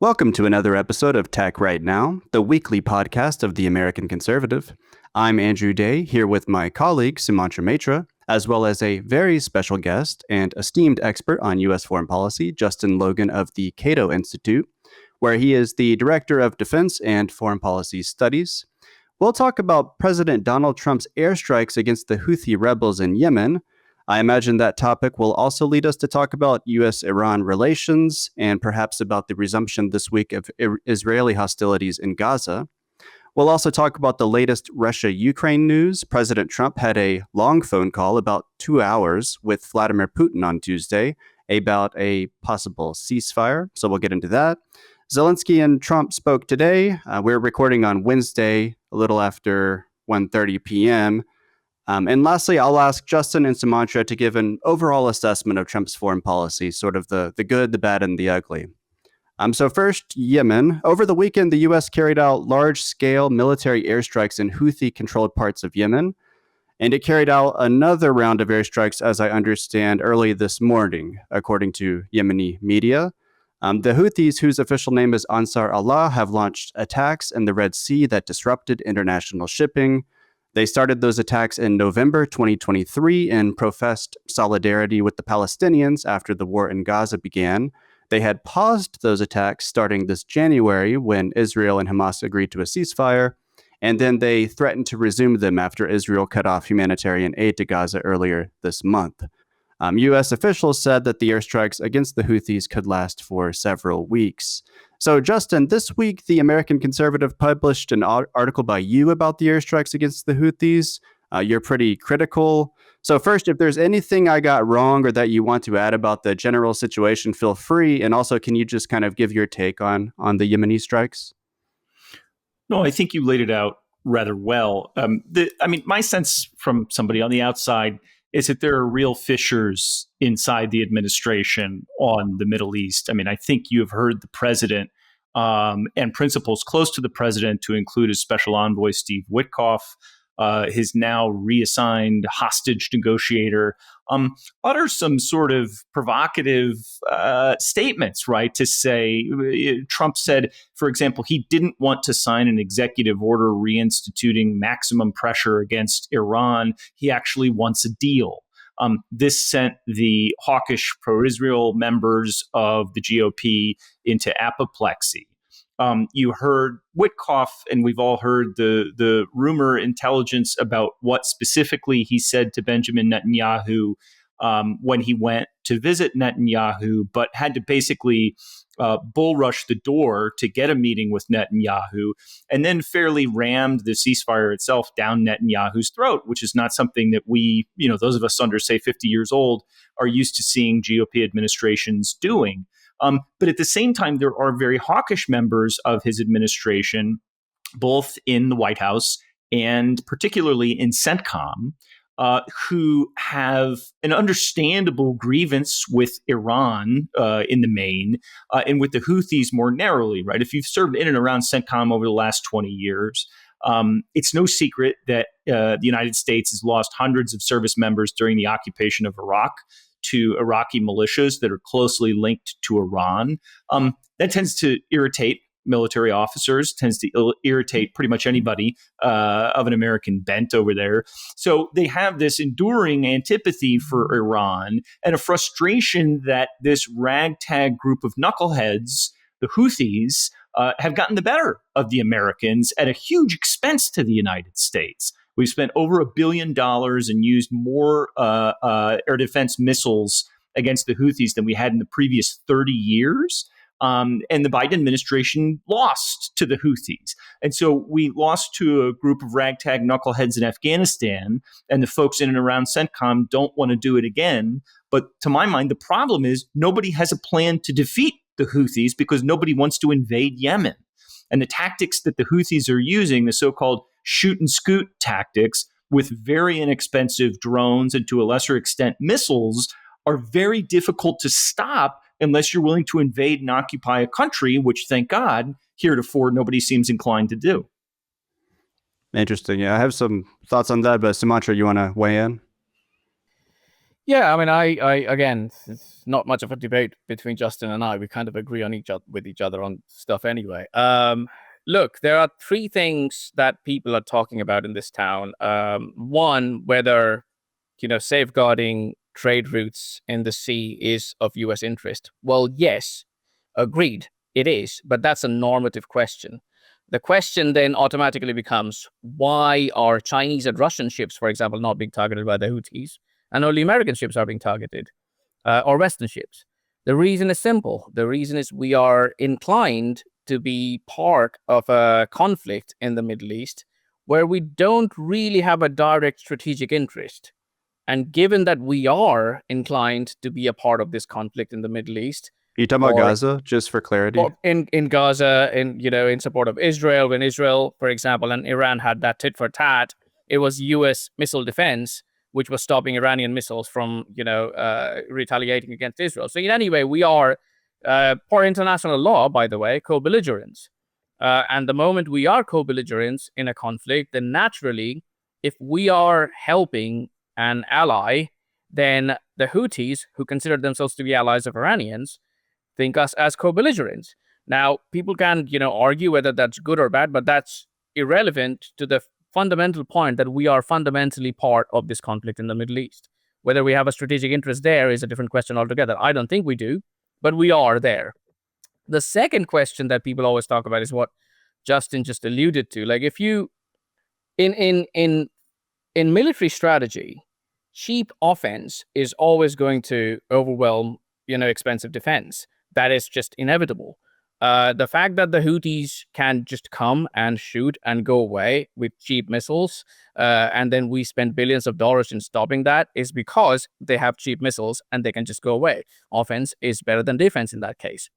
Welcome to another episode of Tech Right Now, the weekly podcast of the American Conservative. I'm Andrew Day, here with my colleague Sumantra Maitra, as well as a very special guest and esteemed expert on U.S. foreign policy, Justin Logan of the Cato Institute, where he is the Director of Defense and Foreign Policy Studies. We'll talk about President Donald Trump's airstrikes against the Houthi rebels in Yemen. I imagine that topic will also lead us to talk about U.S.-Iran relations and perhaps about the resumption this week of Israeli hostilities in Gaza. We'll also talk about the latest Russia-Ukraine news. President Trump had a long phone call, about 2 hours, with Vladimir Putin on Tuesday about a possible ceasefire, so we'll get into that. Zelensky and Trump spoke today. We're recording on Wednesday, a little after 1:30 p.m., and lastly, I'll ask Justin and Sumantra to give an overall assessment of Trump's foreign policy, sort of the good, the bad, and the ugly. So first, Yemen. Over the weekend, the U.S. carried out large-scale military airstrikes in Houthi-controlled parts of Yemen, and it carried out another round of airstrikes, as I understand, early this morning, according to Yemeni media. The Houthis, whose official name is Ansar Allah, have launched attacks in the Red Sea that disrupted international shipping. They started those attacks in November 2023 and professed solidarity with the Palestinians after the war in Gaza began. They had paused those attacks starting this January when Israel and Hamas agreed to a ceasefire, and then they threatened to resume them after Israel cut off humanitarian aid to Gaza earlier this month. U.S. officials said that the airstrikes against the Houthis could last for several weeks. So, Justin, this week, the American Conservative published an article by you about the airstrikes against the Houthis. You're pretty critical. So first, if there's anything I got wrong or that you want to add about the general situation, feel free. And also, can you just kind of give your take on the Yemeni strikes? No, I think you laid it out rather well. My sense from somebody on the outside is that there are real fissures inside the administration on the Middle East. I think you have heard the president and principals close to the president, to include his special envoy, Steve Witkoff, his now reassigned hostage negotiator, utter some sort of provocative statements, right? To say, Trump said, for example, he didn't want to sign an executive order reinstituting maximum pressure against Iran. He actually wants a deal. This sent the hawkish pro-Israel members of the GOP into apoplexy. You heard Witkoff, and we've all heard the rumor intelligence about what specifically he said to Benjamin Netanyahu when he went to visit Netanyahu, but had to basically bull rush the door to get a meeting with Netanyahu, and then fairly rammed the ceasefire itself down Netanyahu's throat, which is not something that we, those of us under, say, 50 years old, are used to seeing GOP administrations doing. But at the same time, there are very hawkish members of his administration, both in the White House and particularly in CENTCOM, who have an understandable grievance with Iran in the main, and with the Houthis more narrowly, right? If you've served in and around CENTCOM over the last 20 years, it's no secret that the United States has lost hundreds of service members during the occupation of Iraq to Iraqi militias that are closely linked to Iran. That tends to irritate military officers, tends to irritate pretty much anybody of an American bent over there. So they have this enduring antipathy for Iran and a frustration that this ragtag group of knuckleheads, the Houthis, have gotten the better of the Americans at a huge expense to the United States. We've spent over $1 billion and used more air defense missiles against the Houthis than we had in the previous 30 years. And the Biden administration lost to the Houthis. And so we lost to a group of ragtag knuckleheads in Afghanistan, and the folks in and around CENTCOM don't want to do it again. But to my mind, the problem is nobody has a plan to defeat the Houthis because nobody wants to invade Yemen. And the tactics that the Houthis are using, the so-called shoot and scoot tactics with very inexpensive drones and to a lesser extent missiles, are very difficult to stop unless you're willing to invade and occupy a country, which, thank God, heretofore nobody seems inclined to do. Interesting. Yeah, I have some thoughts on that, but Sumantra, you want to weigh in? Yeah, I mean, I again, it's not much of a debate between Justin and I. We kind of agree on each other on stuff anyway. Look, there are three things that people are talking about in this town. One, whether safeguarding trade routes in the sea is of U.S. interest. Well, yes, agreed, it is, but that's a normative question. The question then automatically becomes, why are Chinese and Russian ships, for example, not being targeted by the Houthis, and only American ships are being targeted, or Western ships? The reason is simple. The reason is we are inclined to be part of a conflict in the Middle East where we don't really have a direct strategic interest. And given that we are inclined to be a part of this conflict in the Middle East, You talking about or Gaza, just for clarity? in Gaza, in support of Israel, when Israel, for example, and Iran had that tit for tat, it was U.S. missile defense which was stopping Iranian missiles from retaliating against Israel. So in any way, we are, per international law, by the way, co-belligerents. And the moment we are co-belligerents in a conflict, then naturally, if we are helping an ally, then the Houthis, who consider themselves to be allies of Iranians, think us as co-belligerents. Now, people can, argue whether that's good or bad, but that's irrelevant to the fundamental point that we are fundamentally part of this conflict in the Middle East. Whether we have a strategic interest there is a different question altogether. I don't think we do, but we are there. The second question that people always talk about is what Justin just alluded to. Like, if you in military strategy, cheap offense is always going to overwhelm, expensive defense. That is just inevitable. The fact that the Houthis can just come and shoot and go away with cheap missiles, and then we spend billions of dollars in stopping that, is because they have cheap missiles and they can just go away. Offense is better than defense in that case.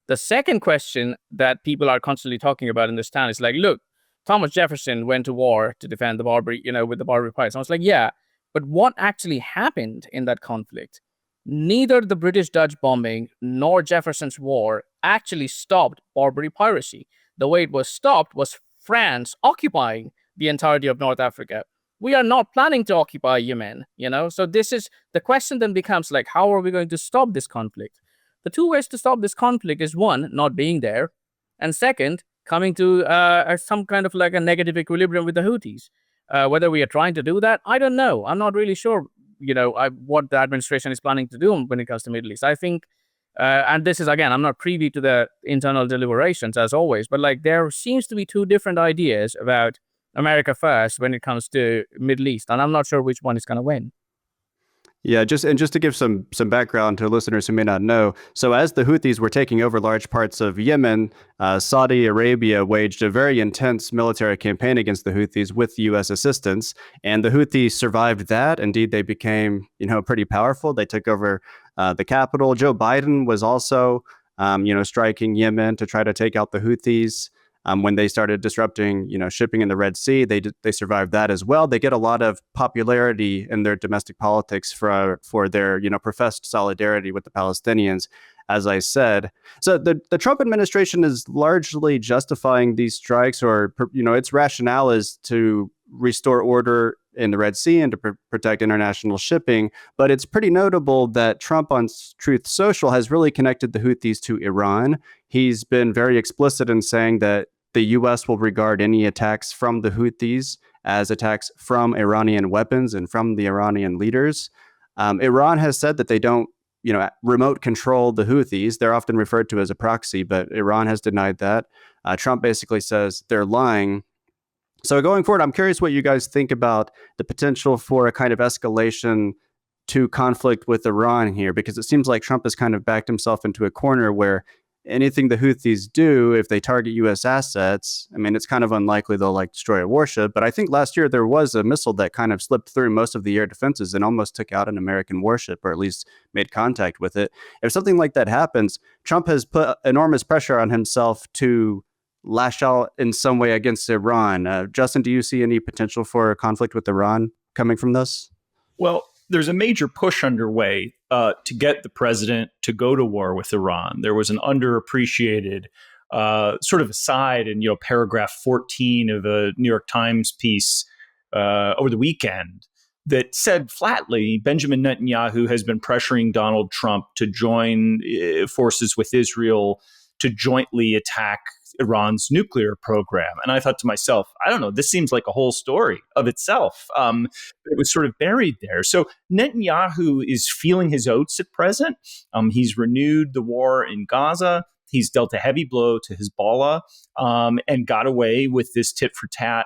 The second question that people are constantly talking about in this town is like, look, Thomas Jefferson went to war to defend the Barbary, with the Barbary pirates. I was like, yeah, but what actually happened in that conflict? Neither the British-Dutch bombing nor Jefferson's war actually stopped Barbary piracy. The way it was stopped was France occupying the entirety of North Africa. We are not planning to occupy Yemen, So this is the question then becomes like, how are we going to stop this conflict? The two ways to stop this conflict is one, not being there, and second, coming to some kind of like a negative equilibrium with the Houthis. Whether we are trying to do that, I don't know. I'm not really sure, what the administration is planning to do when it comes to Middle East. I think, and this is, again, I'm not privy to the internal deliberations as always, but like there seems to be two different ideas about America first when it comes to Middle East, and I'm not sure which one is going to win. Yeah, just to give some background to listeners who may not know. So as the Houthis were taking over large parts of Yemen, Saudi Arabia waged a very intense military campaign against the Houthis with U.S. assistance, and the Houthis survived that. Indeed, they became pretty powerful. They took over the capital. Joe Biden was also striking Yemen to try to take out the Houthis. When they started disrupting, shipping in the Red Sea, they survived that as well. They get a lot of popularity in their domestic politics for their, professed solidarity with the Palestinians, as I said. So the Trump administration is largely justifying these strikes, or its rationale is to restore order in the Red Sea and to protect international shipping. But it's pretty notable that Trump on Truth Social has really connected the Houthis to Iran. He's been very explicit in saying that the U.S. will regard any attacks from the Houthis as attacks from Iranian weapons and from the Iranian leaders. Iran has said that they don't, remote control the Houthis. They're often referred to as a proxy, but Iran has denied that. Trump basically says they're lying. So going forward, I'm curious what you guys think about the potential for a kind of escalation to conflict with Iran here, because it seems like Trump has kind of backed himself into a corner where anything the Houthis do, if they target U.S. assets, I mean, it's kind of unlikely they'll destroy a warship. But I think last year there was a missile that kind of slipped through most of the air defenses and almost took out an American warship, or at least made contact with it. If something like that happens, Trump has put enormous pressure on himself to lash out in some way against Iran. Justin, do you see any potential for a conflict with Iran coming from this? Well, there's a major push underway to get the president to go to war with Iran. There was an underappreciated sort of aside in paragraph 14 of a New York Times piece over the weekend that said flatly, Benjamin Netanyahu has been pressuring Donald Trump to join forces with Israel to jointly attack Iran's nuclear program. And I thought to myself, I don't know, this seems like a whole story of itself. It was sort of buried there. So Netanyahu is feeling his oats at present. He's renewed the war in Gaza. He's dealt a heavy blow to Hezbollah and got away with this tit for tat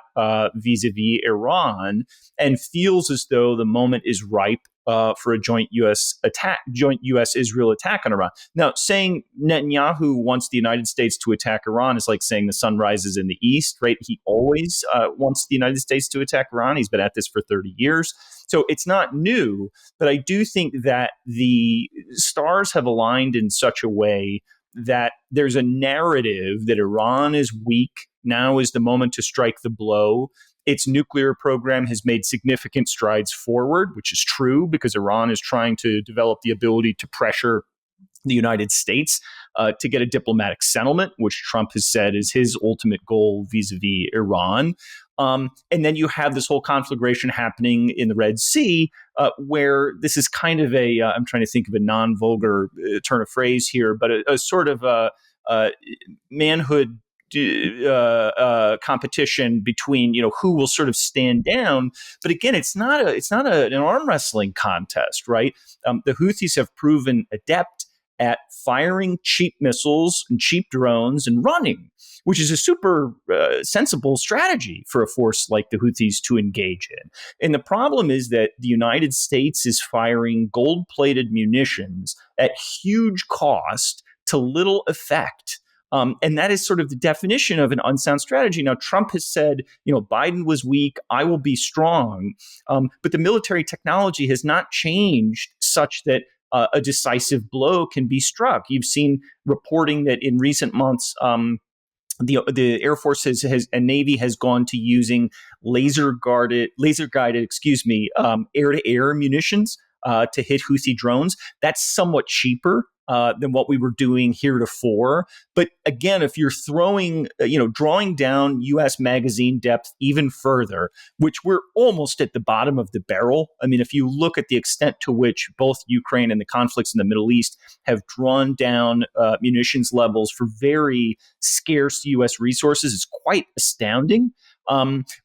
vis-a-vis Iran, and feels as though the moment is ripe for a joint U.S.-Israel attack on Iran. Now, saying Netanyahu wants the United States to attack Iran is like saying the sun rises in the east, right? He always wants the United States to attack Iran. He's been at this for 30 years. So it's not new, but I do think that the stars have aligned in such a way that there's a narrative that Iran is weak. Now is the moment to strike the blow. Its nuclear program has made significant strides forward, which is true because Iran is trying to develop the ability to pressure the United States to get a diplomatic settlement, which Trump has said is his ultimate goal vis-a-vis Iran. And then you have this whole conflagration happening in the Red Sea, where this is kind of I'm trying to think of a non-vulgar turn of phrase here, but a sort of manhood competition between who will sort of stand down. But again, it's not an arm wrestling contest, right? The Houthis have proven adept at firing cheap missiles and cheap drones and running, which is a super sensible strategy for a force like the Houthis to engage in. And the problem is that the United States is firing gold-plated munitions at huge cost to little effect. And that is sort of the definition of an unsound strategy. Now, Trump has said, Biden was weak, I will be strong. But the military technology has not changed such that a decisive blow can be struck. You've seen reporting that in recent months, the Air Force and Navy has gone to using laser guided, air-to-air munitions to hit Houthi drones. That's somewhat cheaper than what we were doing heretofore. But again, if you're drawing down U.S. magazine depth even further, which we're almost at the bottom of the barrel. I mean, if you look at the extent to which both Ukraine and the conflicts in the Middle East have drawn down munitions levels for very scarce U.S. resources, it's quite astounding.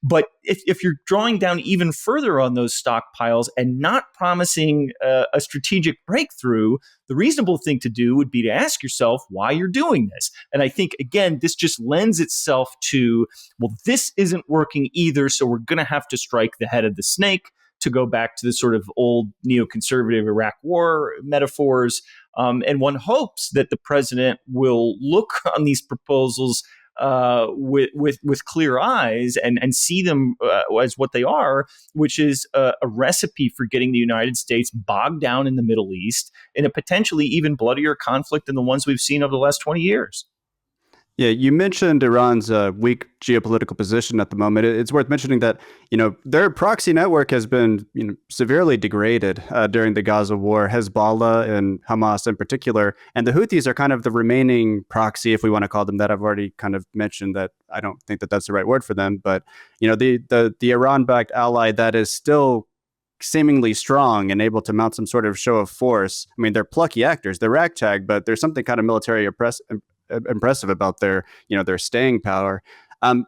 But if you're drawing down even further on those stockpiles and not promising a strategic breakthrough, the reasonable thing to do would be to ask yourself why you're doing this. And I think, again, this just lends itself to, well, this isn't working either, so we're going to have to strike the head of the snake, to go back to the sort of old neoconservative Iraq war metaphors. And one hopes that the president will look on these proposals with clear eyes and see them as what they are, which is a recipe for getting the United States bogged down in the Middle East in a potentially even bloodier conflict than the ones we've seen over the last 20 years. Yeah, you mentioned Iran's weak geopolitical position at the moment. It's worth mentioning that, their proxy network has been, severely degraded during the Gaza war, Hezbollah and Hamas in particular. And the Houthis are kind of the remaining proxy, if we want to call them that. I've already kind of mentioned that I don't think that that's the right word for them. But, the Iran-backed ally that is still seemingly strong and able to mount some sort of show of force. I mean, they're plucky actors, they're ragtag, but there's something kind of military impressive about their staying power.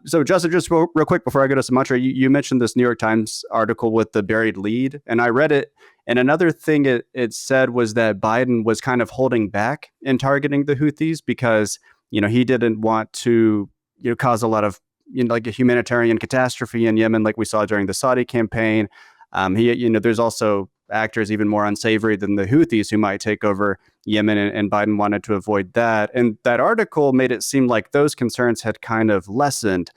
So Justin, just real quick before I go to Sumantra, you mentioned this New York Times article with the buried lead, and I read it. And another thing it said was that Biden was kind of holding back in targeting the Houthis because, he didn't want to, cause a lot of, like a humanitarian catastrophe in Yemen, like we saw during the Saudi campaign. There's also actors even more unsavory than the Houthis who might take over Yemen, and Biden wanted to avoid that. And that article made it seem like those concerns had kind of lessened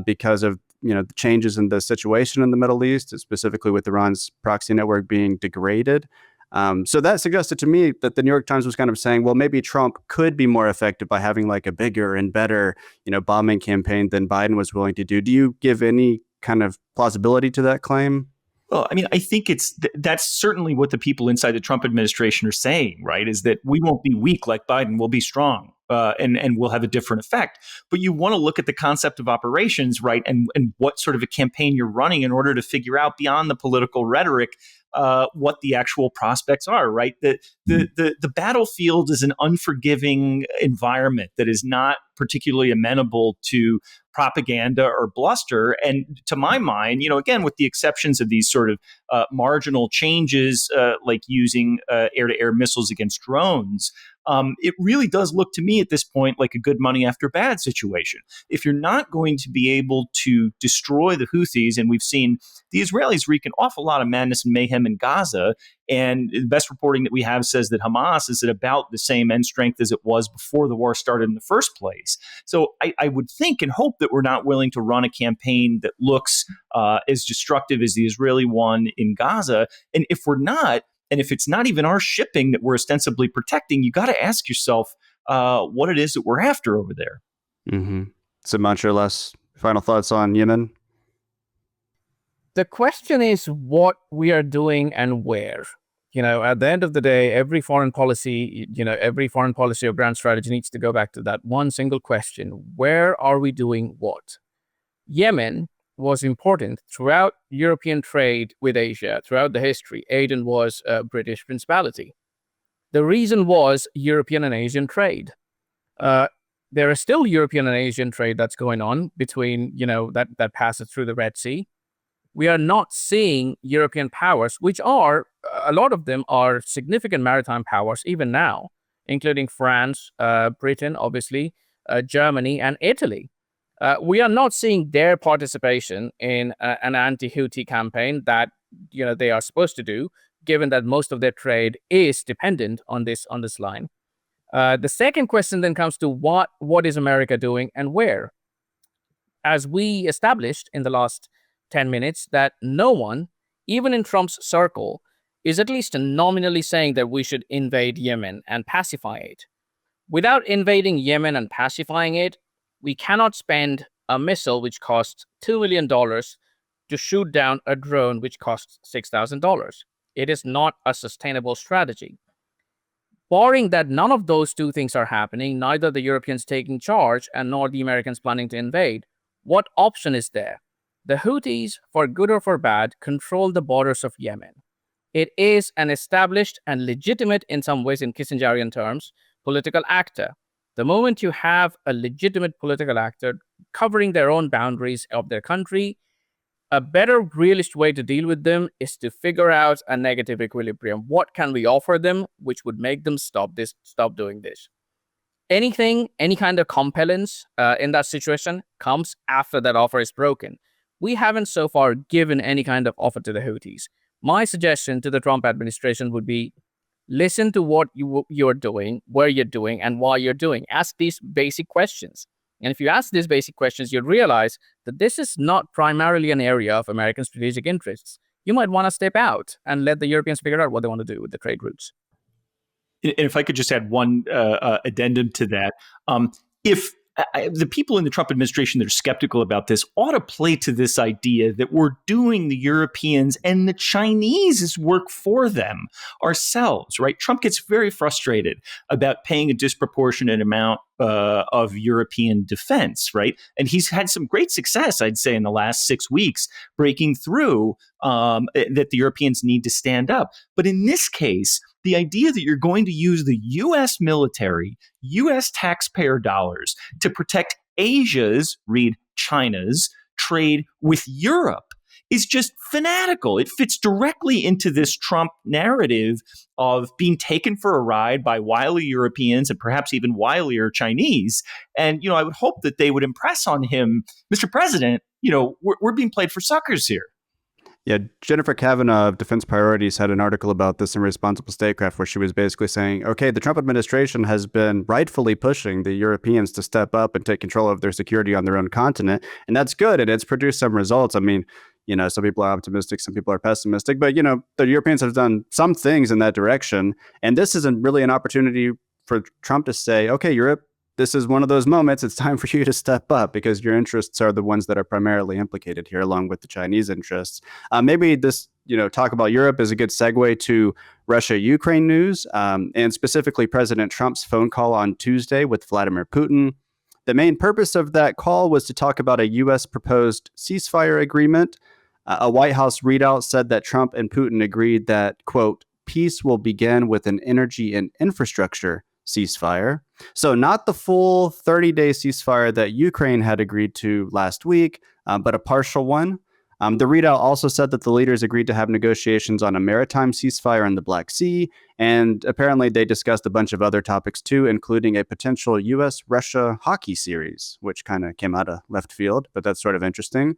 because of the changes in the situation in the Middle East, specifically with Iran's proxy network being degraded. So that suggested to me that the New York Times was kind of saying, well, maybe Trump could be more effective by having like a bigger and better, bombing campaign than Biden was willing to do. Do you give any kind of plausibility to that claim? Well, I mean, I think that's certainly what the people inside the Trump administration are saying, right? Is that we won't be weak like Biden, we'll be strong, and we'll have a different effect. But you want to look at the concept of operations, right? And what sort of a campaign you're running in order to figure out beyond the political rhetoric what the actual prospects are, right? The battlefield is an unforgiving environment that is not particularly amenable to propaganda or bluster. And to my mind, again, with the exceptions of these sort of marginal changes, like using air-to-air missiles against drones, it really does look to me at this point like a good money after bad situation. If you're not going to be able to destroy the Houthis, and we've seen the Israelis wreak an awful lot of madness and mayhem in Gaza, and the best reporting that we have says that Hamas is at about the same end strength as it was before the war started in the first place. So I would think and hope that we're not willing to run a campaign that looks as destructive as the Israeli one in Gaza. And if we're not, and if it's not even our shipping that we're ostensibly protecting, you got to ask yourself what it is that we're after over there. Mm-hmm. Sumantra, last final thoughts on Yemen? The question is what we are doing and where. At the end of the day, every foreign policy or grand strategy needs to go back to that one single question. Where are we doing what? Yemen was important throughout European trade with Asia, throughout the history. Aden was a British principality. The reason was European and Asian trade. There is still European and Asian trade that's going on between, that passes through the Red Sea. We are not seeing European powers, which are, a lot of them are significant maritime powers even now, including France, Britain, obviously, Germany, and Italy. We are not seeing their participation in an anti-Houthi campaign that they are supposed to do, given that most of their trade is dependent on this line. The second question then comes to what is America doing and where? As we established in the last 10 minutes, that no one, even in Trump's circle, is at least nominally saying that we should invade Yemen and pacify it. Without invading Yemen and pacifying it, we cannot spend a missile which costs $2 million to shoot down a drone which costs $6,000. It is not a sustainable strategy. Barring that none of those two things are happening, neither the Europeans taking charge and nor the Americans planning to invade, what option is there? The Houthis, for good or for bad, control the borders of Yemen. It is an established and legitimate, in some ways in Kissingerian terms, political actor. The moment you have a legitimate political actor covering their own boundaries of their country, a better realist way to deal with them is to figure out a negative equilibrium. What can we offer them which would make them stop doing this? Any kind of compellence in that situation comes after that offer is broken. We haven't so far given any kind of offer to the Houthis. My suggestion to the Trump administration would be, listen to what you're doing, where you're doing, and why you're doing. Ask these basic questions. And if you ask these basic questions, you'll realize that this is not primarily an area of American strategic interests. You might want to step out and let the Europeans figure out what they want to do with the trade routes. And if I could just add one addendum to that, if the people in the Trump administration that are skeptical about this ought to play to this idea that we're doing the Europeans and the Chinese work for them ourselves, right? Trump gets very frustrated about paying a disproportionate amount of European defense, right? And he's had some great success, I'd say, in the last 6 weeks, breaking through that the Europeans need to stand up. But in this case, the idea that you're going to use the U.S. military, U.S. taxpayer dollars to protect Asia's, read China's, trade with Europe is just fanatical. It fits directly into this Trump narrative of being taken for a ride by wily Europeans and perhaps even wilier Chinese. And, I would hope that they would impress on him, Mr. President, we're being played for suckers here. Yeah, Jennifer Kavanaugh of Defense Priorities had an article about this in Responsible Statecraft where she was basically saying, okay, the Trump administration has been rightfully pushing the Europeans to step up and take control of their security on their own continent. And that's good. And it's produced some results. I mean, some people are optimistic, some people are pessimistic. But, the Europeans have done some things in that direction. And this isn't really an opportunity for Trump to say, okay, Europe, this is one of those moments. It's time for you to step up because your interests are the ones that are primarily implicated here, along with the Chinese interests. Maybe this talk about Europe is a good segue to Russia-Ukraine news, and specifically President Trump's phone call on Tuesday with Vladimir Putin. The main purpose of that call was to talk about a U.S. proposed ceasefire agreement. A White House readout said that Trump and Putin agreed that, quote, peace will begin with an energy and infrastructure ceasefire. So not the full 30-day ceasefire that Ukraine had agreed to last week, but a partial one. The readout also said that the leaders agreed to have negotiations on a maritime ceasefire in the Black Sea, and apparently they discussed a bunch of other topics too, including a potential U.S.-Russia hockey series, which kind of came out of left field, but that's sort of interesting.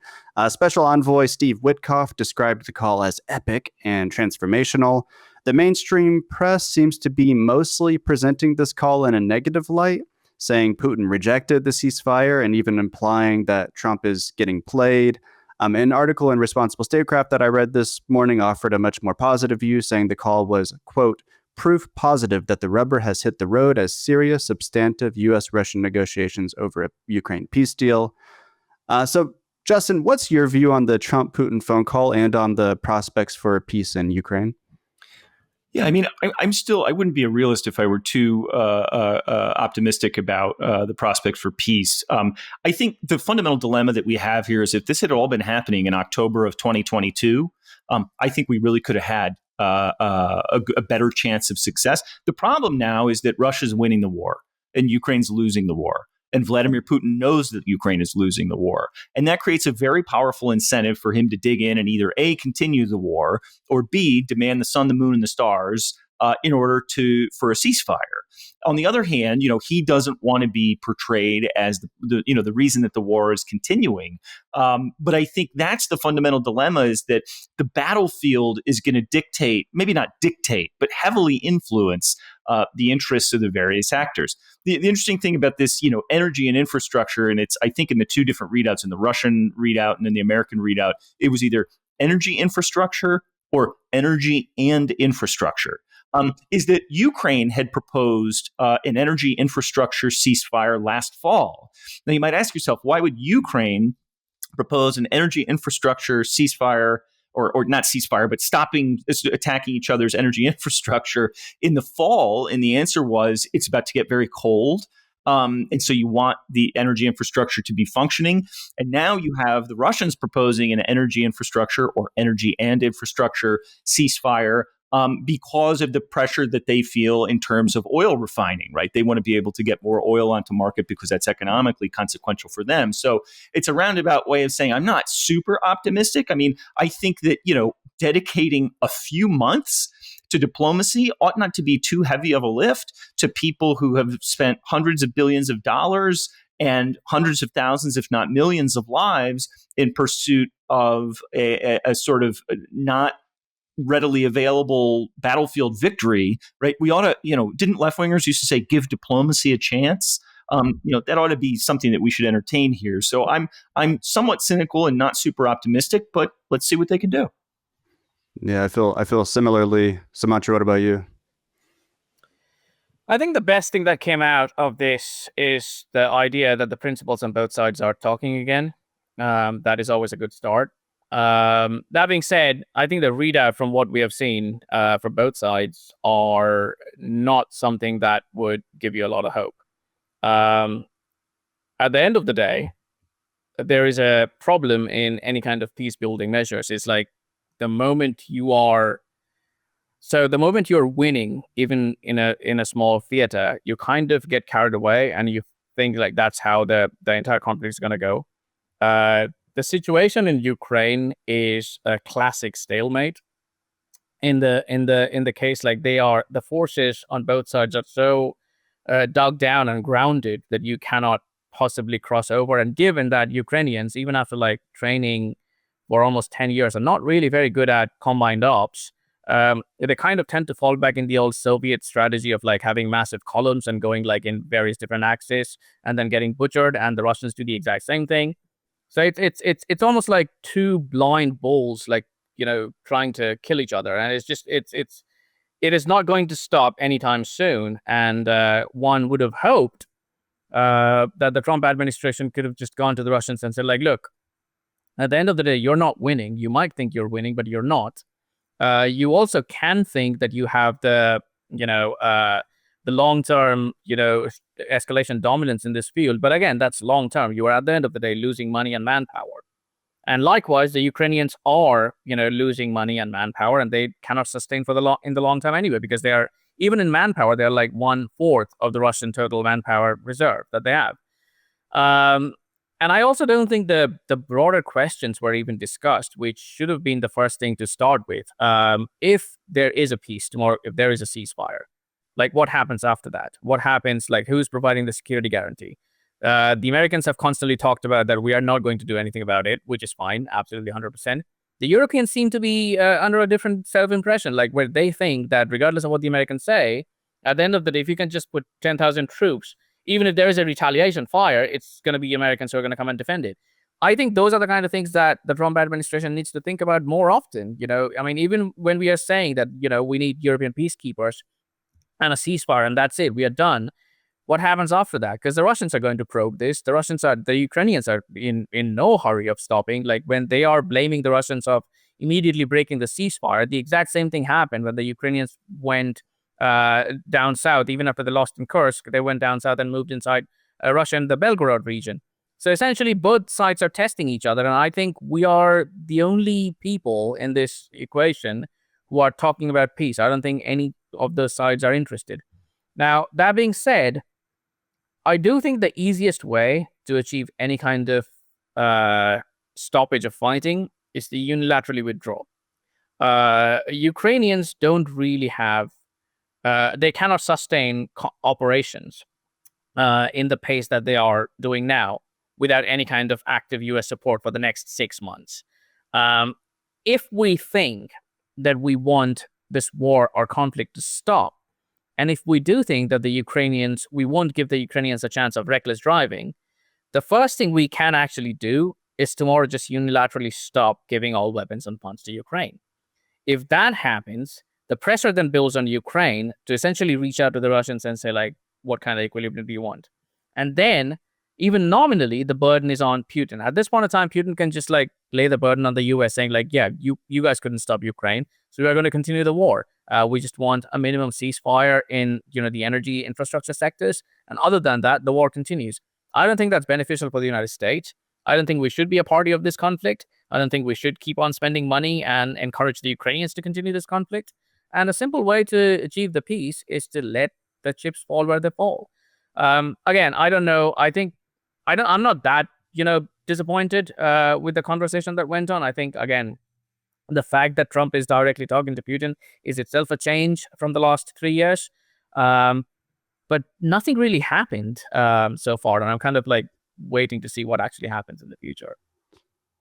Special Envoy Steve Witkoff described the call as epic and transformational. The mainstream press seems to be mostly presenting this call in a negative light, saying Putin rejected the ceasefire and even implying that Trump is getting played. An article in Responsible Statecraft that I read this morning offered a much more positive view, saying the call was, quote, proof positive that the rubber has hit the road as serious, substantive U.S.-Russian negotiations over a Ukraine peace deal. So, Justin, what's your view on the Trump-Putin phone call and on the prospects for peace in Ukraine? Yeah, I mean, I wouldn't be a realist if I were too optimistic about the prospects for peace. I think the fundamental dilemma that we have here is if this had all been happening in October of 2022, I think we really could have had a better chance of success. The problem now is that Russia's winning the war and Ukraine's losing the war. And Vladimir Putin knows that Ukraine is losing the war. And that creates a very powerful incentive for him to dig in and either A, continue the war, or B, demand the sun, the moon, and the stars in order for a ceasefire. On the other hand, he doesn't want to be portrayed as the reason that the war is continuing. But I think that's the fundamental dilemma, is that the battlefield is going to dictate, maybe not dictate, but heavily influence the interests of the various actors. The interesting thing about this, energy and infrastructure, and it's, I think, in the two different readouts, in the Russian readout and in the American readout, it was either energy infrastructure or energy and infrastructure. Is that Ukraine had proposed an energy infrastructure ceasefire last fall. Now, you might ask yourself, why would Ukraine propose an energy infrastructure ceasefire, or not ceasefire, but attacking each other's energy infrastructure in the fall? And the answer was, it's about to get very cold. And so you want the energy infrastructure to be functioning. And now you have the Russians proposing an energy infrastructure or energy and infrastructure ceasefire because of the pressure that they feel in terms of oil refining, right? They want to be able to get more oil onto market because that's economically consequential for them. So it's a roundabout way of saying I'm not super optimistic. I mean, I think that, dedicating a few months to diplomacy ought not to be too heavy of a lift to people who have spent hundreds of billions of dollars and hundreds of thousands, if not millions of lives in pursuit of a sort of not readily available battlefield victory, right? We ought to, didn't left-wingers used to say, give diplomacy a chance? That ought to be something that we should entertain here. So I'm somewhat cynical and not super optimistic, but let's see what they can do. Yeah, I feel similarly. Sumantra, what about you? I think the best thing that came out of this is the idea that the principals on both sides are talking again. That is always a good start. That being said, I think the readout from what we have seen from both sides are not something that would give you a lot of hope. At the end of the day, there is a problem in any kind of peace building measures. It's like the moment you're winning, even in a small theater, you kind of get carried away and you think like that's how the entire conflict is going to go. The situation in Ukraine is a classic stalemate. In the case, like the forces on both sides are so dug down and grounded that you cannot possibly cross over. And given that Ukrainians, even after like training for almost 10 years, are not really very good at combined ops, they kind of tend to fall back in the old Soviet strategy of like having massive columns and going like in various different axes and then getting butchered. And the Russians do the exact same thing. So it's almost like two blind bulls, like, trying to kill each other. And it is not going to stop anytime soon. And one would have hoped that the Trump administration could have just gone to the Russians and said, like, look, at the end of the day, you're not winning. You might think you're winning, but you're not. You also can think that you have the long-term, escalation dominance in this field. But again, that's long-term. You are at the end of the day losing money and manpower. And likewise, the Ukrainians are, losing money and manpower, and they cannot sustain in the long term anyway, because they are, even in manpower, they're like 1/4 of the Russian total manpower reserve that they have. And I also don't think the broader questions were even discussed, which should have been the first thing to start with. If there is a peace tomorrow, if there is a ceasefire, like what happens after that? What happens? Like who's providing the security guarantee? The Americans have constantly talked about that we are not going to do anything about it, which is fine, absolutely 100%. The Europeans seem to be under a different set of impression, like where they think that regardless of what the Americans say, at the end of the day, if you can just put 10,000 troops, even if there is a retaliation fire, it's going to be Americans who are going to come and defend it. I think those are the kind of things that the Trump administration needs to think about more often. I mean, even when we are saying that, we need European peacekeepers and a ceasefire and that's it, we are done. What happens after that? Because the Russians are going to probe this. The Ukrainians are in no hurry of stopping. Like when they are blaming the Russians of immediately breaking the ceasefire, the exact same thing happened when the Ukrainians went down south. Even after they lost in Kursk, they went down south and moved inside Russia and the Belgorod region. So essentially, both sides are testing each other. And I think we are the only people in this equation who are talking about peace. I don't think any of those sides are interested. Now, that being said, I do think the easiest way to achieve any kind of stoppage of fighting is to unilaterally withdraw. Ukrainians don't really have, they cannot sustain operations in the pace that they are doing now without any kind of active US support for the next 6 months. If we think that we want this war or conflict to stop, and if we do think that we won't give the Ukrainians a chance of reckless driving, the first thing we can actually do is tomorrow just unilaterally stop giving all weapons and funds to Ukraine. If that happens, the pressure then builds on Ukraine to essentially reach out to the Russians and say, like, what kind of equilibrium do you want? And then, even nominally, the burden is on Putin. At this point in time, Putin can just like lay the burden on the US saying like, yeah, you guys couldn't stop Ukraine, so we are going to continue the war. We just want a minimum ceasefire in, the energy infrastructure sectors. And other than that, the war continues. I don't think that's beneficial for the United States. I don't think we should be a party of this conflict. I don't think we should keep on spending money and encourage the Ukrainians to continue this conflict. And a simple way to achieve the peace is to let the chips fall where they fall. Again, I don't know. I'm not that, disappointed with the conversation that went on. I think, again, the fact that Trump is directly talking to Putin is itself a change from the last 3 years. But nothing really happened so far. And I'm kind of like waiting to see what actually happens in the future.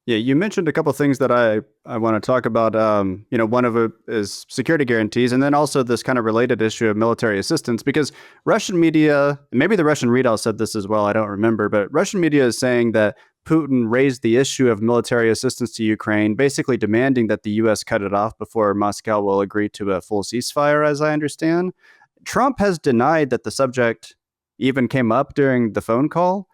Yeah, you mentioned a couple of things that I want to talk about. One of it is security guarantees, and then also this kind of related issue of military assistance, because Russian media, maybe the Russian Readout said this as well, I don't remember, but Russian media is saying that Putin raised the issue of military assistance to Ukraine, basically demanding that the U.S. cut it off before Moscow will agree to a full ceasefire, as I understand. Trump has denied that the subject even came up during the phone call.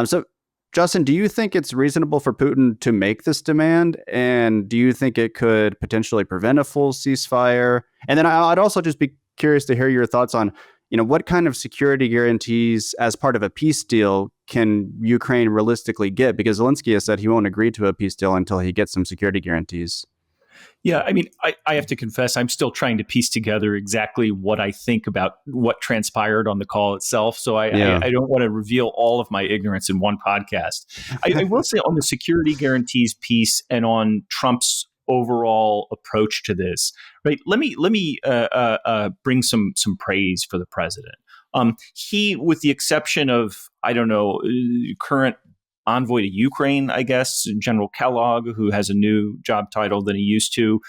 So, Justin, do you think it's reasonable for Putin to make this demand? And do you think it could potentially prevent a full ceasefire? And then I'd also just be curious to hear your thoughts on, what kind of security guarantees as part of a peace deal can Ukraine realistically get? Because Zelensky has said he won't agree to a peace deal until he gets some security guarantees. Yeah, I mean, I have to confess, I'm still trying to piece together exactly what I think about what transpired on the call itself. So I don't want to reveal all of my ignorance in one podcast. I will say on the security guarantees piece and on Trump's overall approach to this, right? Let me bring some praise for the president. He, with the exception of, current envoy to Ukraine, I guess, General Kellogg, who has a new job title than he used to.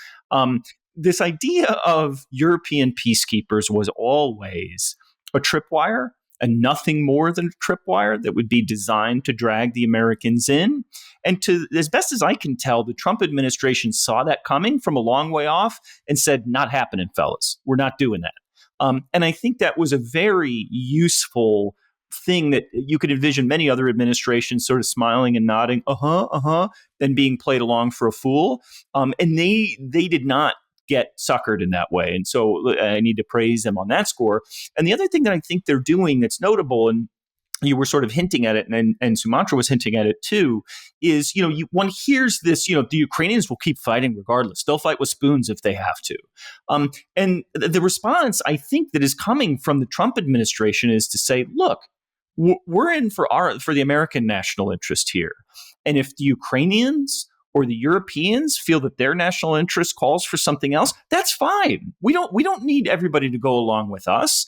This idea of European peacekeepers was always a tripwire and nothing more than a tripwire that would be designed to drag the Americans in. And as best as I can tell, the Trump administration saw that coming from a long way off and said, not happening, fellas. We're not doing that. And I think that was a very useful thing that you could envision many other administrations sort of smiling and nodding, then being played along for a fool. And they did not get suckered in that way. And so I need to praise them on that score. And the other thing that I think they're doing that's notable, and you were sort of hinting at it, and Sumantra was hinting at it too, is, one hears this, the Ukrainians will keep fighting regardless. They'll fight with spoons if they have to. And the response, I think, that is coming from the Trump administration is to say, look, we're in for the American national interest here. And if the Ukrainians or the Europeans feel that their national interest calls for something else, that's fine. We don't need everybody to go along with us.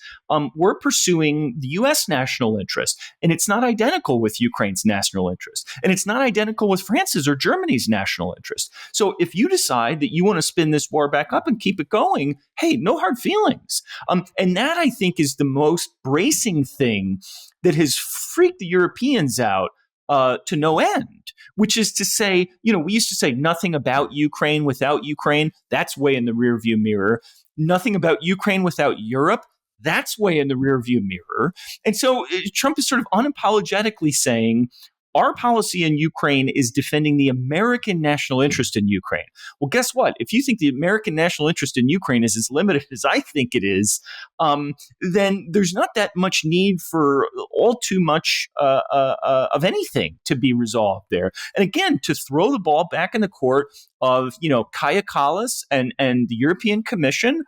We're pursuing the U.S. national interest, and it's not identical with Ukraine's national interest, and it's not identical with France's or Germany's national interest. So if you decide that you want to spin this war back up and keep it going, hey, no hard feelings. And that, I think, is the most bracing thing that has freaked the Europeans out to no end, which is to say, we used to say nothing about Ukraine without Ukraine. That's way in the rearview mirror. Nothing about Ukraine without Europe. That's way in the rearview mirror. And so Trump is sort of unapologetically saying, our policy in Ukraine is defending the American national interest in Ukraine. Well, guess what? If you think the American national interest in Ukraine is as limited as I think it is, then there's not that much need for all too much of anything to be resolved there. And again, to throw the ball back in the court of, Kaja Kallas and the European Commission,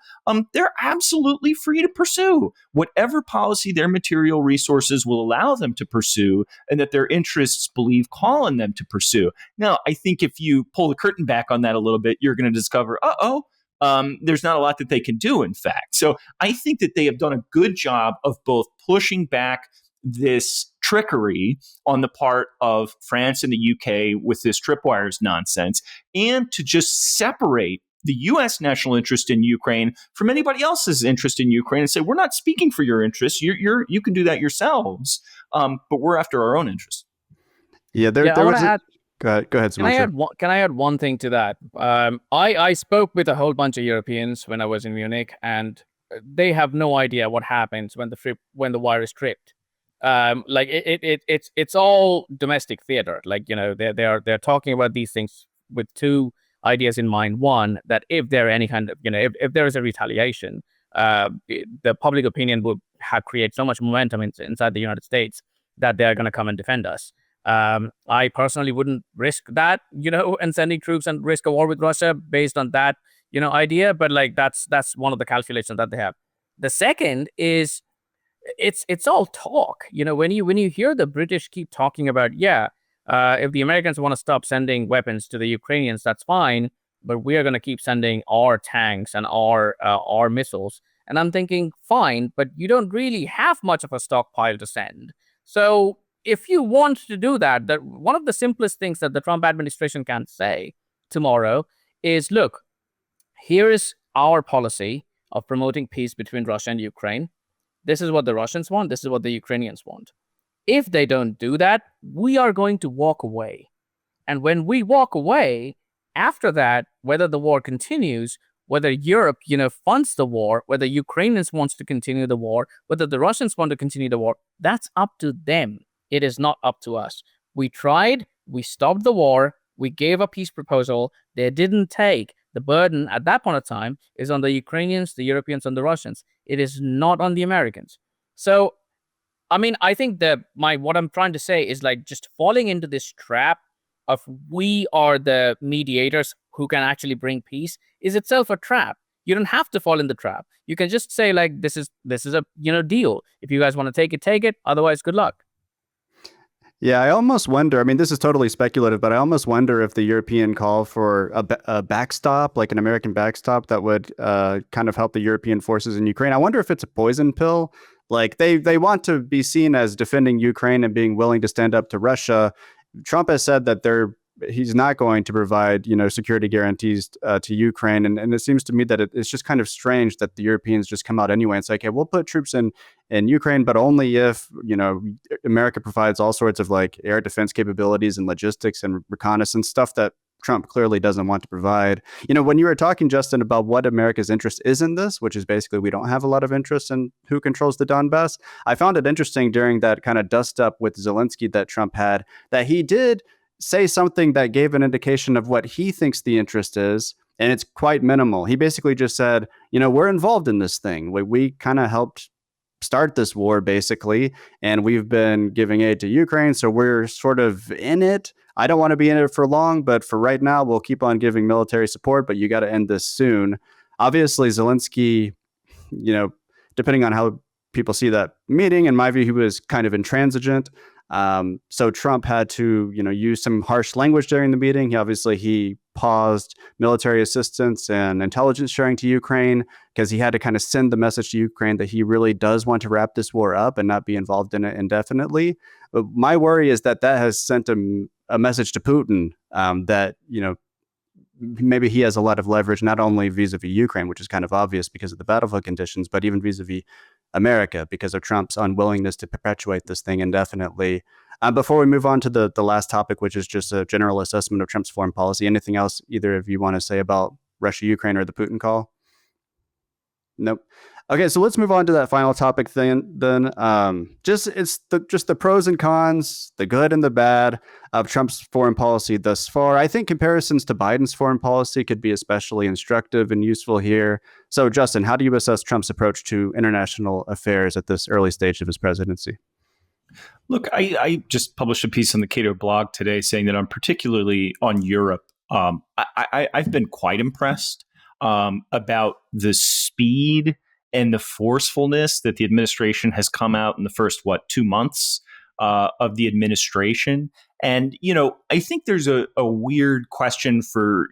they're absolutely free to pursue whatever policy their material resources will allow them to pursue, and that their interests believe call on them to pursue. Now, I think if you pull the curtain back on that a little bit, you're going to discover, there's not a lot that they can do, in fact. So I think that they have done a good job of both pushing back this trickery on the part of France and the UK with this tripwires nonsense, and to just separate the U.S. national interest in Ukraine from anybody else's interest in Ukraine and say, we're not speaking for your interests. You can do that yourselves, but we're after our own interests. Yeah, there was a... Go ahead, Sumantra. Can I add one thing to that? I spoke with a whole bunch of Europeans when I was in Munich, and they have no idea what happens when the wire is tripped. It's all domestic theater. They're talking about these things with two ideas in mind. One, that if there any kind of if there is a retaliation, the public opinion will create so much momentum inside the United States that they are going to come and defend us. I personally wouldn't risk that, and sending troops and risk a war with Russia based on that, idea. But that's one of the calculations that they have. The second is it's all talk. When you hear the British keep talking about, if the Americans want to stop sending weapons to the Ukrainians, that's fine, but we are going to keep sending our tanks and our missiles. And I'm thinking, fine, but you don't really have much of a stockpile to send. So if you want to do that, one of the simplest things that the Trump administration can say tomorrow is, look, here is our policy of promoting peace between Russia and Ukraine. This is what the Russians want. This is what the Ukrainians want. If they don't do that, we are going to walk away. And when we walk away, after that, whether the war continues, whether Europe, funds the war, whether Ukrainians wants to continue the war, whether the Russians want to continue the war, that's up to them. It is not up to us. We tried, we stopped the war, we gave a peace proposal. They didn't take. The burden at that point of time is on the Ukrainians, the Europeans, and the Russians. It is not on the Americans. So, I think what I'm trying to say is just falling into this trap of we are the mediators who can actually bring peace is itself a trap. You don't have to fall in the trap. You can just say this is a deal. If you guys want to take it, take it. Otherwise, good luck. Yeah, I almost wonder, this is totally speculative, but I almost wonder if the European call for a backstop, like an American backstop that would kind of help the European forces in Ukraine. I wonder if it's a poison pill. They want to be seen as defending Ukraine and being willing to stand up to Russia. Trump has said that he's not going to provide, security guarantees to Ukraine. And it seems to me that it's just kind of strange that the Europeans just come out anyway and say, okay, we'll put troops in Ukraine, but only if, America provides all sorts of air defense capabilities and logistics and reconnaissance stuff that Trump clearly doesn't want to provide. When you were talking, Justin, about what America's interest is in this, which is basically we don't have a lot of interest in who controls the Donbass. I found it interesting during that kind of dust up with Zelensky that Trump had, that he did say something that gave an indication of what he thinks the interest is. and it's quite minimal. He basically just said, we're involved in this thing. We kind of helped start this war, basically, and we've been giving aid to Ukraine, so we're sort of in it. I don't want to be in it for long, but for right now, we'll keep on giving military support, but you got to end this soon. Obviously, Zelensky, depending on how people see that meeting, in my view, he was kind of intransigent. So Trump had to, use some harsh language during the meeting. He paused military assistance and intelligence sharing to Ukraine because he had to kind of send the message to Ukraine that he really does want to wrap this war up and not be involved in it indefinitely. But my worry is that has sent a message to Putin that, maybe he has a lot of leverage, not only vis-a-vis Ukraine, which is kind of obvious because of the battlefield conditions, but even vis-a-vis America because of Trump's unwillingness to perpetuate this thing indefinitely. Before we move on to the last topic, which is just a general assessment of Trump's foreign policy, anything else either of you want to say about Russia, Ukraine, or the Putin call? Nope. Okay, so let's move on to that final topic then. Just the pros and cons, the good and the bad of Trump's foreign policy thus far. I think comparisons to Biden's foreign policy could be especially instructive and useful here. So, Justin, how do you assess Trump's approach to international affairs at this early stage of his presidency? Look, I just published a piece on the Cato blog today saying that I'm particularly on Europe. I've been quite impressed about the speed and the forcefulness that the administration has come out in the first, 2 months of the administration. And, I think there's a weird question for,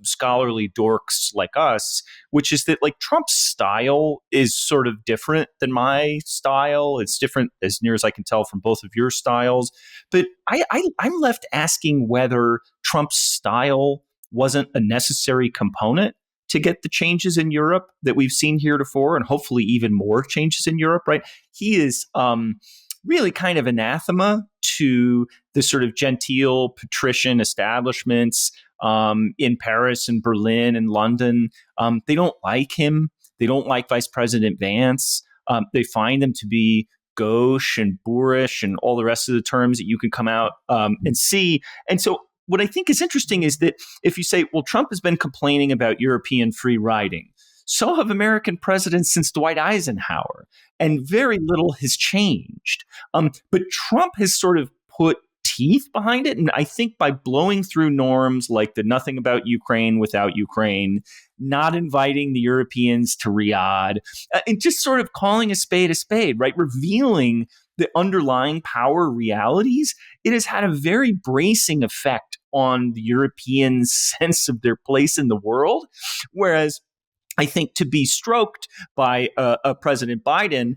scholarly dorks like us, which is that Trump's style is sort of different than my style. It's different as near as I can tell from both of your styles. But I'm left asking whether Trump's style wasn't a necessary component to get the changes in Europe that we've seen heretofore, and hopefully even more changes in Europe, right? He is really kind of anathema to the sort of genteel patrician establishments in Paris and Berlin and London. They don't like him. They don't like Vice President Vance. They find them to be gauche and boorish and all the rest of the terms that you can come out and see. And so what I think is interesting is that if you say, well, Trump has been complaining about European free riding, so have American presidents since Dwight Eisenhower, and very little has changed. But Trump has sort of put teeth behind it. And I think by blowing through norms like the nothing about Ukraine without Ukraine, not inviting the Europeans to Riyadh, and just sort of calling a spade, right? Revealing the underlying power realities, it has had a very bracing effect on the European sense of their place in the world. Whereas I think to be stroked by President Biden,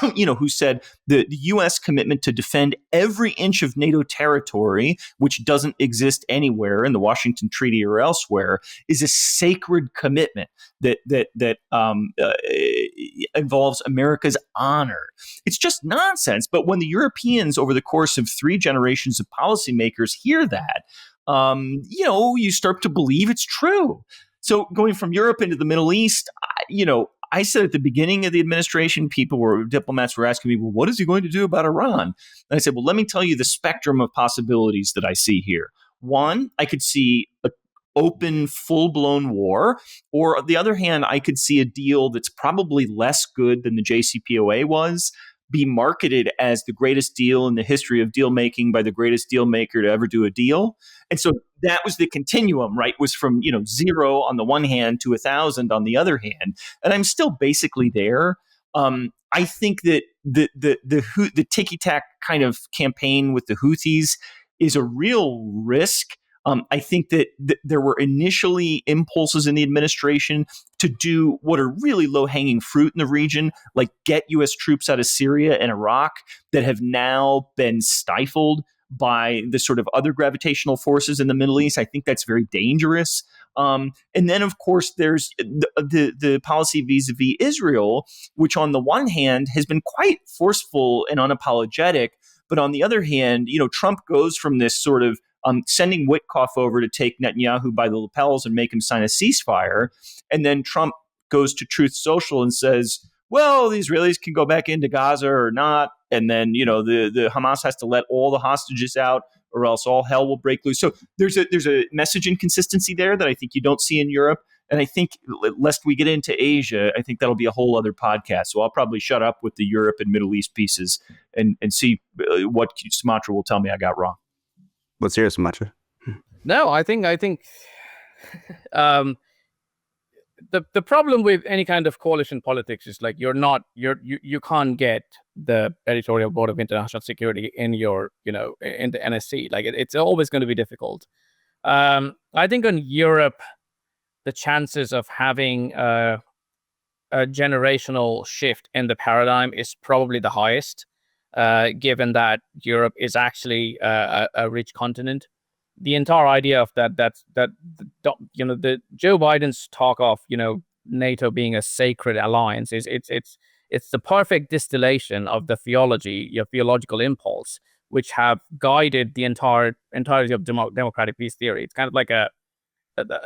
who said the U.S. commitment to defend every inch of NATO territory, which doesn't exist anywhere in the Washington Treaty or elsewhere, is a sacred commitment that involves America's honor. It's just nonsense. But when the Europeans, over the course of 3 generations of policymakers, hear that, you start to believe it's true. So going from Europe into the Middle East, I said at the beginning of the administration, diplomats were asking me, well, what is he going to do about Iran? And I said, well, let me tell you the spectrum of possibilities that I see here. One, I could see an open, full-blown war. Or on the other hand, I could see a deal that's probably less good than the JCPOA was, be marketed as the greatest deal in the history of deal making by the greatest deal maker to ever do a deal. And so that was the continuum, right? Was from, 0 on the one hand to 1,000 on the other hand. And I'm still basically there. I think that the ticky-tack kind of campaign with the Houthis is a real risk. I think that there were initially impulses in the administration to do what are really low-hanging fruit in the region, like get U.S. troops out of Syria and Iraq, that have now been stifled by the sort of other gravitational forces in the Middle East. I think that's very dangerous. And then, of course, there's the policy vis-a-vis Israel, which on the one hand has been quite forceful and unapologetic, but on the other hand, Trump goes from this sort of sending Witkoff over to take Netanyahu by the lapels and make him sign a ceasefire. And then Trump goes to Truth Social and says, well, the Israelis can go back into Gaza or not. And then, the Hamas has to let all the hostages out or else all hell will break loose. So there's a message inconsistency there that I think you don't see in Europe. And I think lest we get into Asia, I think that'll be a whole other podcast. So I'll probably shut up with the Europe and Middle East pieces and see what Sumantra will tell me I got wrong. Let's hear it, Sumantra. No, I think the problem with any kind of coalition politics is like you can't get the editorial board of international security in your in the NSC. Like it's always going to be difficult. I think on Europe, the chances of having a generational shift in the paradigm is probably the highest, given that Europe is actually a rich continent. The entire idea of the Joe Biden's talk of NATO being a sacred alliance is it's the perfect distillation of the theological impulse which have guided the entirety of democratic peace theory. It's kind of like a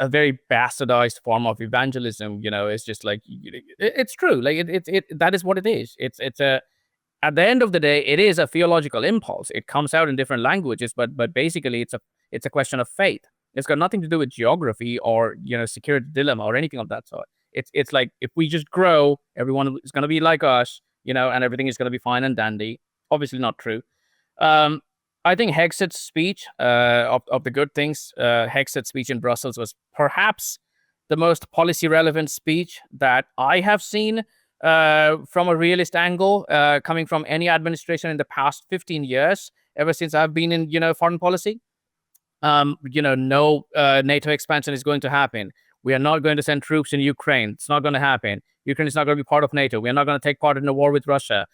very bastardized form of evangelism. It's just like it's true. Like it that is what it is. It's a at the end of the day, it is a theological impulse. It comes out in different languages, but basically it's a question of faith. It's got nothing to do with geography or security dilemma or anything of that sort. It's like if we just grow, everyone is going to be like us, and everything is going to be fine and dandy. Obviously not true. I think Hegset's speech of the good things, Hegset's speech in Brussels was perhaps the most policy relevant speech that I have seen from a realist angle, coming from any administration in the past 15 years, ever since I've been in foreign policy. No NATO expansion is going to happen. We are not going to send troops in Ukraine. It's not going to happen. Ukraine is not going to be part of NATO. We are not going to take part in a war with Russia.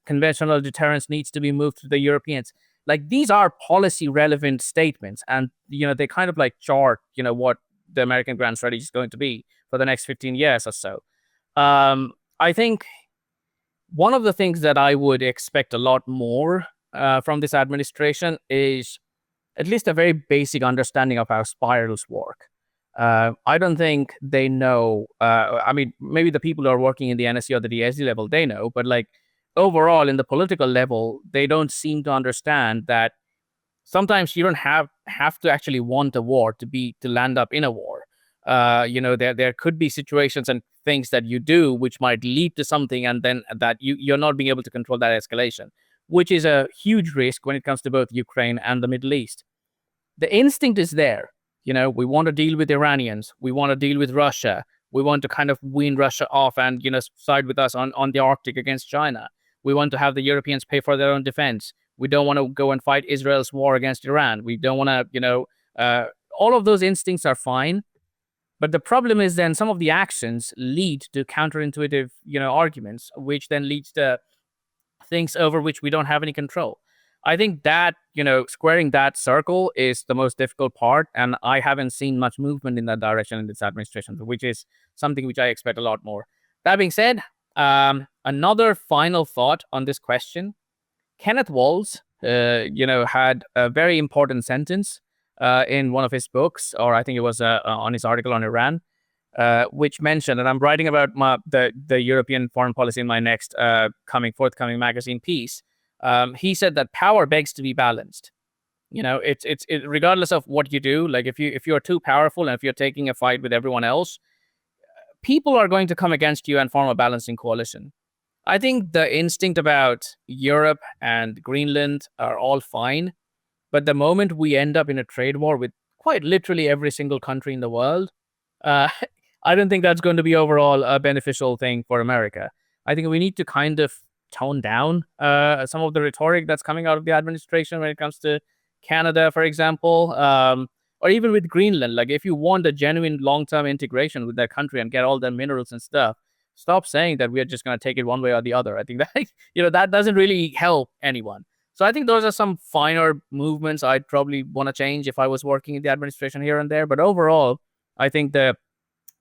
Conventional deterrence needs to be moved to the Europeans. Like these are policy relevant statements, and they kind of like chart what the American grand strategy is going to be for the next 15 years or so. I think one of the things that I would expect a lot more from this administration is at least a very basic understanding of how spirals work. I don't think they know. I mean, maybe the people who are working in the NSC or the DSD level, they know, but like overall in the political level, they don't seem to understand that sometimes you don't have to actually want a war to land up in a war. There could be situations and things that you do which might lead to something, and then that you're not being able to control that escalation, which is a huge risk when it comes to both Ukraine and the Middle East. The instinct is there. We want to deal with Iranians. We want to deal with Russia. We want to kind of wean Russia off and, side with us on the Arctic against China. We want to have the Europeans pay for their own defense. We don't want to go and fight Israel's war against Iran. We don't want to, all of those instincts are fine. But the problem is then some of the actions lead to counterintuitive, arguments, which then leads to things over which we don't have any control. I think that, squaring that circle is the most difficult part. And I haven't seen much movement in that direction in this administration, which is something which I expect a lot more. That being said, another final thought on this question. Kenneth Walls, had a very important sentence in one of his books, or I think it was on his article on Iran, which mentioned, and I'm writing about the European foreign policy in my next forthcoming magazine piece. He said that power begs to be balanced. It's regardless of what you do. Like if you're too powerful and if you're taking a fight with everyone else, people are going to come against you and form a balancing coalition. I think the instinct about Europe and Greenland are all fine. But the moment we end up in a trade war with quite literally every single country in the world, I don't think that's going to be overall a beneficial thing for America. I think we need to kind of tone down some of the rhetoric that's coming out of the administration when it comes to Canada, for example, or even with Greenland. Like if you want a genuine long-term integration with that country and get all the minerals and stuff, stop saying that we are just going to take it one way or the other. I think that, that doesn't really help anyone. So I think those are some finer movements I'd probably want to change if I was working in the administration here and there. But overall, I think the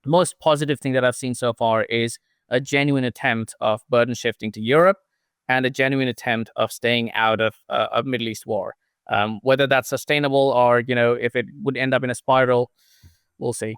most positive thing that I've seen so far is a genuine attempt of burden shifting to Europe and a genuine attempt of staying out of a Middle East war. Whether that's sustainable or, if it would end up in a spiral, we'll see.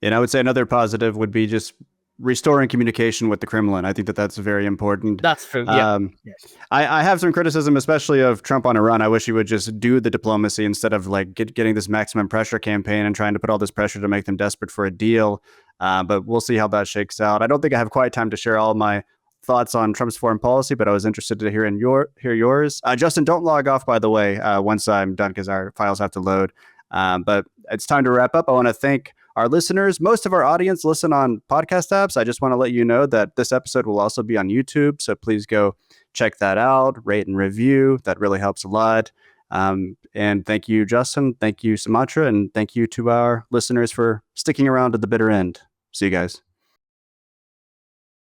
And I would say another positive would be just restoring communication with the Kremlin. I think that that's very important. That's true. Yeah. Yes. I have some criticism, especially of Trump on Iran. I wish he would just do the diplomacy instead of like getting this maximum pressure campaign and trying to put all this pressure to make them desperate for a deal. But we'll see how that shakes out. I don't think I have quite time to share all my thoughts on Trump's foreign policy, but I was interested to hear yours. Justin, don't log off, by the way, once I'm done, because our files have to load. But it's time to wrap up. I want to thank our listeners. Most of our audience listen on podcast apps. I just want to let you know that this episode will also be on YouTube. So please go check that out, rate and review. That really helps a lot. And thank you, Justin. Thank you, Sumantra. And thank you to our listeners for sticking around to the bitter end. See you guys.